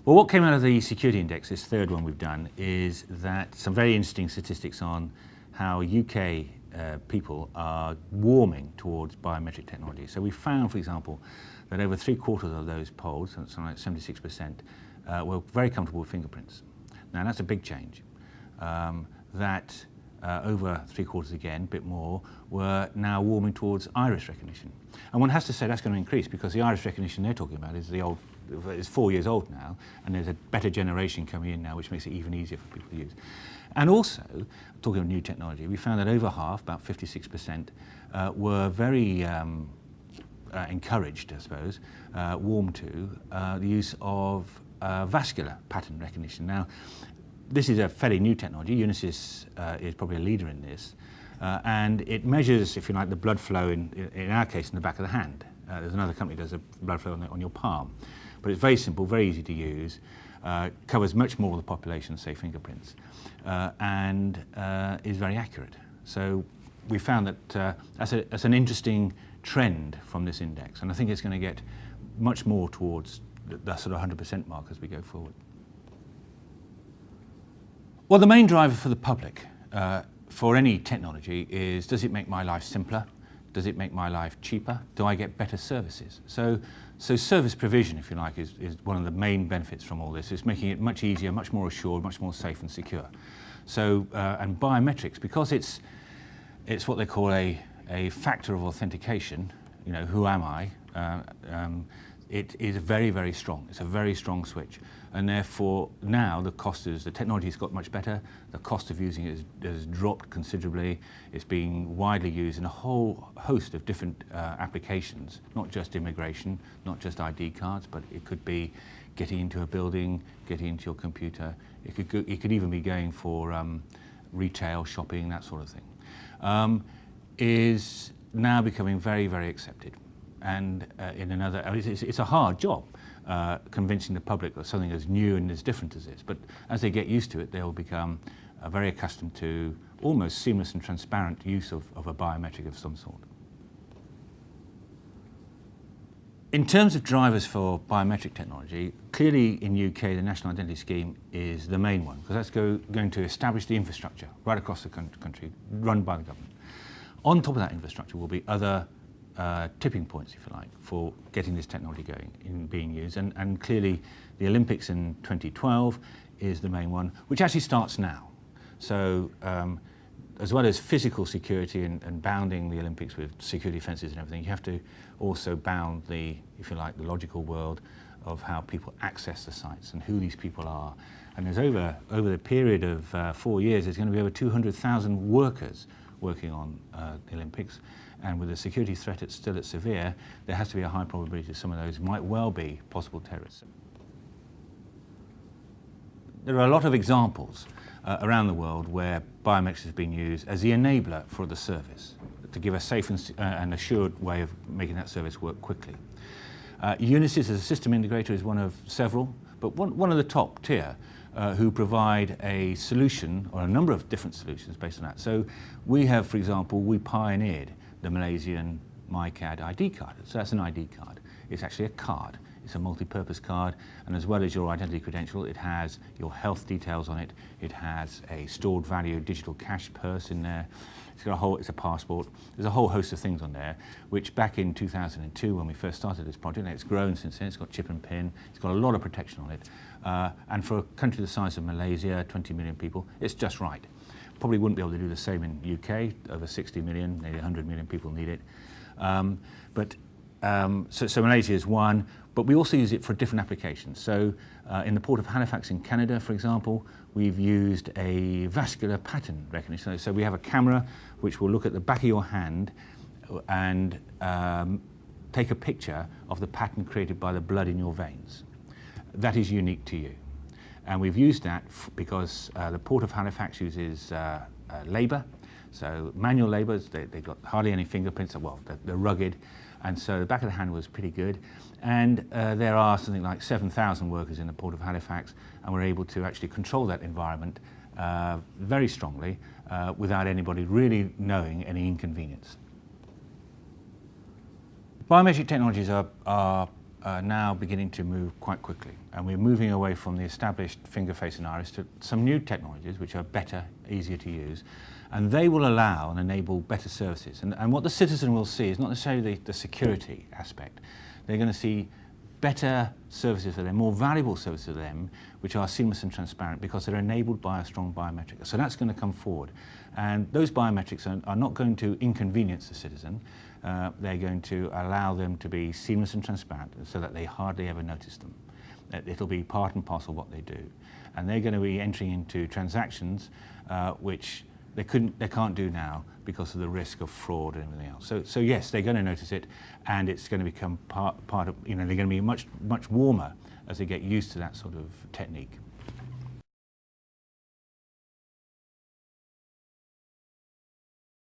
Well, what came out of the security index, this third one we've done, is that some very interesting statistics on how UK people are warming towards biometric technology. So we found, for example, that over 3/4 of those polled, something like 76%, were very comfortable with fingerprints. Now that's a big change. Over 3/4 again, a bit more, were now warming towards iris recognition. And one has to say that's going to increase because the iris recognition they're talking about is 4 years old now, and there's a better generation coming in now, which makes it even easier for people to use. And also, talking of new technology, we found that over half, about 56%, were very encouraged, I suppose, warm to the use of vascular pattern recognition. Now, this is a fairly new technology. Unisys is probably a leader in this, and it measures, if you like, the blood flow in our case in the back of the hand. There's another company that does a blood flow on your palm, but it's very simple, very easy to use, covers much more of the population, say fingerprints, and is very accurate. So we found that that's an interesting trend from this index, and I think it's going to get much more towards the sort of 100% mark as we go forward. Well, the main driver for the public for any technology is, does it make my life simpler? Does it make my life cheaper? Do I get better services? So service provision, if you like, is one of the main benefits from all this. It's making it much easier, much more assured, much more safe and secure. So, and biometrics, because it's what they call a factor of authentication, you know, who am I? It is very, very strong. It's a very strong switch. And therefore, now the technology's got much better. The cost of using it has dropped considerably. It's being widely used in a whole host of different applications, not just immigration, not just ID cards, but it could be getting into a building, getting into your computer. It could even be going for retail, shopping, that sort of thing. Is now becoming very, very accepted. And it's a hard job convincing the public that something as new and as different as this. But as they get used to it, they will become very accustomed to almost seamless and transparent use of a biometric of some sort. In terms of drivers for biometric technology, clearly in UK the National Identity Scheme is the main one, because that's going to establish the infrastructure right across the country, run by the government. On top of that infrastructure will be other tipping points, if you like, for getting this technology going in being used. And clearly the Olympics in 2012 is the main one, which actually starts now. So as well as physical security and bounding the Olympics with security fences and everything, you have to also bound the, if you like, the logical world of how people access the sites and who these people are. And there's over the period of 4 years, there's going to be over 200,000 workers working on the Olympics. And with the security threat still at severe, there has to be a high probability that some of those might well be possible terrorists. There are a lot of examples around the world where biometrics has been used as the enabler for the service, to give a safe and assured way of making that service work quickly. Unisys as a system integrator is one of several, but one of the top tier who provide a solution, or a number of different solutions based on that. So we have, for example, we pioneered the Malaysian MyCAD ID card. So that's an ID card. It's actually a card. It's a multi-purpose card, and as well as your identity credential, it has your health details on it. It has a stored value digital cash purse in there. It's a passport. There's a whole host of things on there, which back in 2002, when we first started this project, and it's grown since then. It's got chip and pin. It's got a lot of protection on it. And for a country the size of Malaysia, 20 million people, it's just right. Probably wouldn't be able to do the same in UK. Over 60 million, nearly 100 million people need it. So Malaysia is one, but we also use it for different applications. So in the Port of Halifax in Canada, for example, we've used a vascular pattern recognition. So we have a camera which will look at the back of your hand and take a picture of the pattern created by the blood in your veins. That is unique to you. And we've used that because the Port of Halifax uses labour, so manual labour. They've got hardly any fingerprints. Well, they're rugged, and so the back of the hand was pretty good. And there are something like 7,000 workers in the Port of Halifax, and we're able to actually control that environment very strongly without anybody really knowing any inconvenience. Biometric technologies are are now beginning to move quite quickly, and we're moving away from the established finger, face and iris to some new technologies which are better, easier to use, and they will allow and enable better services. And what the citizen will see is not necessarily the security aspect. They're going to see better services for them, more valuable services for them, which are seamless and transparent because they're enabled by a strong biometric. So that's going to come forward. And those biometrics are not going to inconvenience the citizen. They're going to allow them to be seamless and transparent so that they hardly ever notice them. It'll be part and parcel of what they do. And they're going to be entering into transactions which they can't do now because of the risk of fraud and everything else. So yes, they're going to notice it, and it's going to become part of, they're going to be much warmer as they get used to that sort of technique.